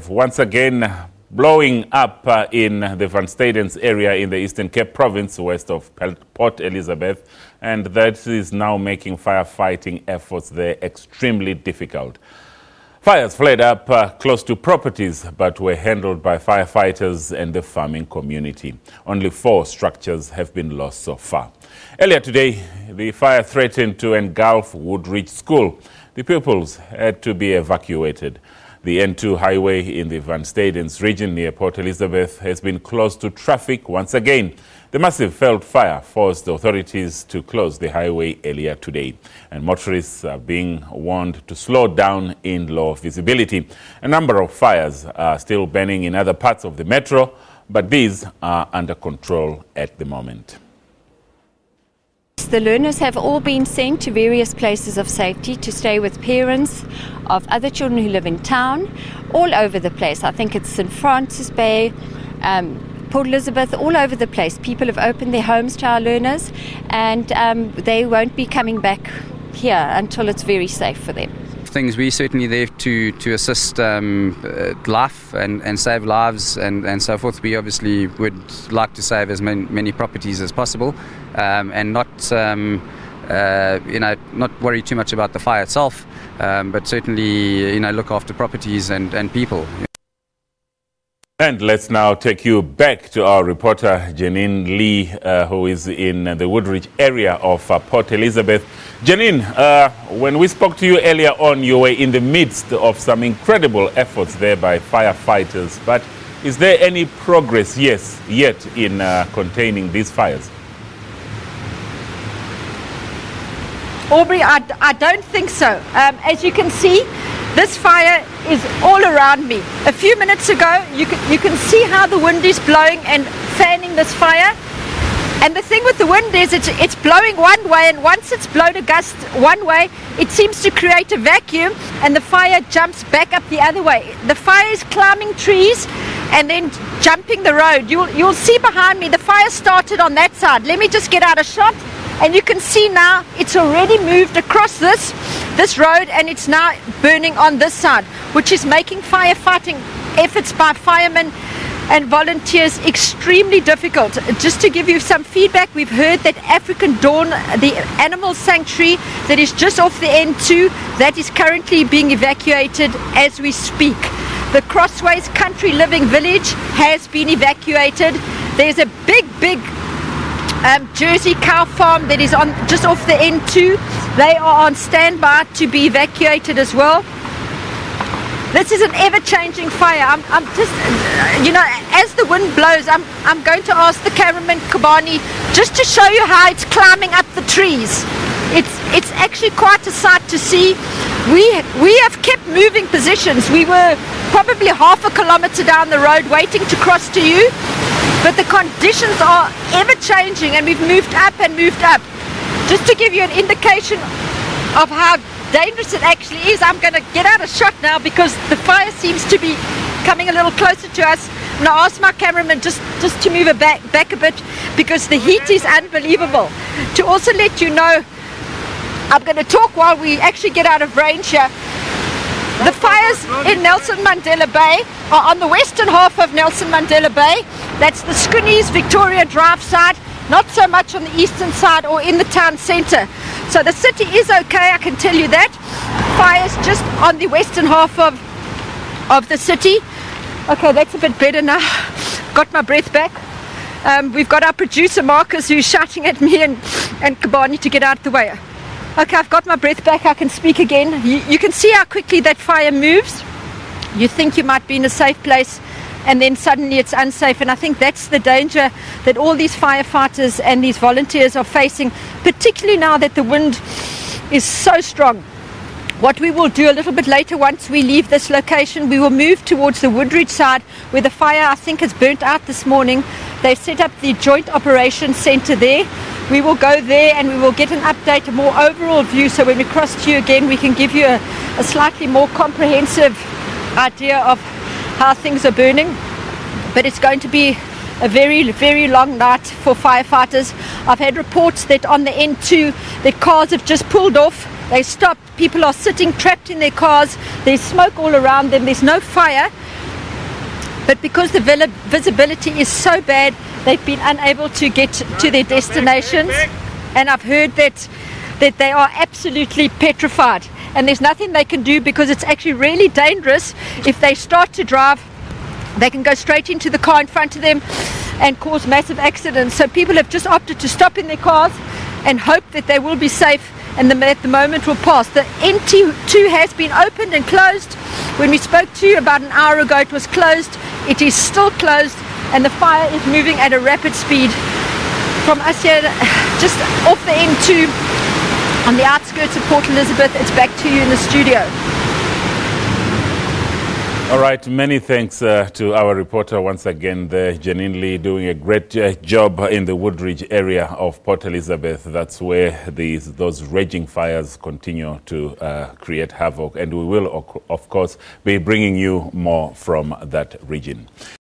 Once again, blowing up in the Van Stadens area in the Eastern Cape Province, west of Port Elizabeth, and that is now making firefighting efforts there extremely difficult. Fires flared up close to properties, but were handled by firefighters and the farming community. Only 4 structures have been lost so far. Earlier today, the fire threatened to engulf Woodridge School. The pupils had to be evacuated. The N2 highway in the Van Stadens region near Port Elizabeth has been closed to traffic once again. The massive failed fire forced the authorities to close the highway earlier today, and motorists are being warned to slow down in low visibility. A number of fires are still burning in other parts of the metro, but these are under control at the moment. The learners have all been sent to various places of safety to stay with parents of other children who live in town, all over the place. I think it's St. Francis Bay, Port Elizabeth, all over the place. People have opened their homes to our learners, and they won't be coming back here until it's very safe for them. We're certainly there to assist life and save lives and so forth. We obviously would like to save as many properties as possible, and not worry too much about the fire itself, but certainly look after properties and people. And let's now take you back to our reporter Janine Lee, who is in the Woodridge area of Port Elizabeth. Janine, when we spoke to you earlier on, you were in the midst of some incredible efforts there by firefighters. But is there any progress yet in containing these fires? Aubrey, I don't think so. As you can see, this fire is all around me. A few minutes ago, you can see how the wind is blowing and fanning this fire. And the thing with the wind is it's blowing one way, and once it's blown a gust one way, it seems to create a vacuum, and the fire jumps back up the other way. The fire is climbing trees and then jumping the road. You'll see behind me, the fire started on that side. Let me just get out a shot. And you can see now it's already moved across this road, and it's now burning on this side, which is making firefighting efforts by firemen and volunteers extremely difficult. Just to give you some feedback, we've heard that African Dawn, the animal sanctuary that is just off the N2, that is currently being evacuated as we speak. The Crossways Country Living Village has been evacuated. There's a big Jersey cow farm that is on just off the N2. They are on standby to be evacuated as well. This is an ever-changing fire. I'm just, as the wind blows, I'm going to ask the cameraman Kabani just to show you how it's climbing up the trees. It's actually quite a sight to see. We have kept moving positions. We were probably half a kilometer down the road waiting to cross to you. But the conditions are ever changing, and we've moved up and moved up. Just to give you an indication of how dangerous it actually is, I'm going to get out a shot now because the fire seems to be coming a little closer to us. And I asked my cameraman just to move it back a bit because the heat is unbelievable. To also let you know, I'm going to talk while we actually get out of range here. The fires in Nelson Mandela Bay are on the western half of Nelson Mandela Bay. That's the Skunies, Victoria Drive side, not so much on the eastern side or in the town centre. So the city is okay, I can tell you that. Fires just on the western half of the city. Okay, that's a bit better now. Got my breath back. We've got our producer Marcus who's shouting at me and Kabani to get out of the way. Okay, I've got my breath back, I can speak again. You can see how quickly that fire moves. You think you might be in a safe place, and then suddenly it's unsafe. And I think that's the danger that all these firefighters and these volunteers are facing, particularly now that the wind is so strong. What we will do a little bit later, once we leave this location, we will move towards the Woodridge side, where the fire, I think, has burnt out this morning. They've set up the Joint Operations Centre there. We will go there and we will get an update, a more overall view, so when we cross to you again, we can give you a slightly more comprehensive idea of how things are burning. But it's going to be a very, very long night for firefighters. I've had reports that on the N2 that cars have just pulled off They stopped. People are sitting trapped in their cars. There's smoke all around them. There's no fire. But because the visibility is so bad, they've been unable to get to their destinations. And I've heard that they are absolutely petrified. And there's nothing they can do because it's actually really dangerous. If they start to drive, they can go straight into the car in front of them and cause massive accidents. So people have just opted to stop in their cars and hope that they will be safe and that the moment will pass. The NT2 has been opened and closed. When we spoke to you about an hour ago, it was closed. It is still closed, and the fire is moving at a rapid speed. From us here, just off the N2, on the outskirts of Port Elizabeth, it's back to you in the studio. All right, many thanks to our reporter once again, Janine Lee, doing a great job in the Woodridge area of Port Elizabeth. That's where those raging fires continue to create havoc, and we will, of course, be bringing you more from that region.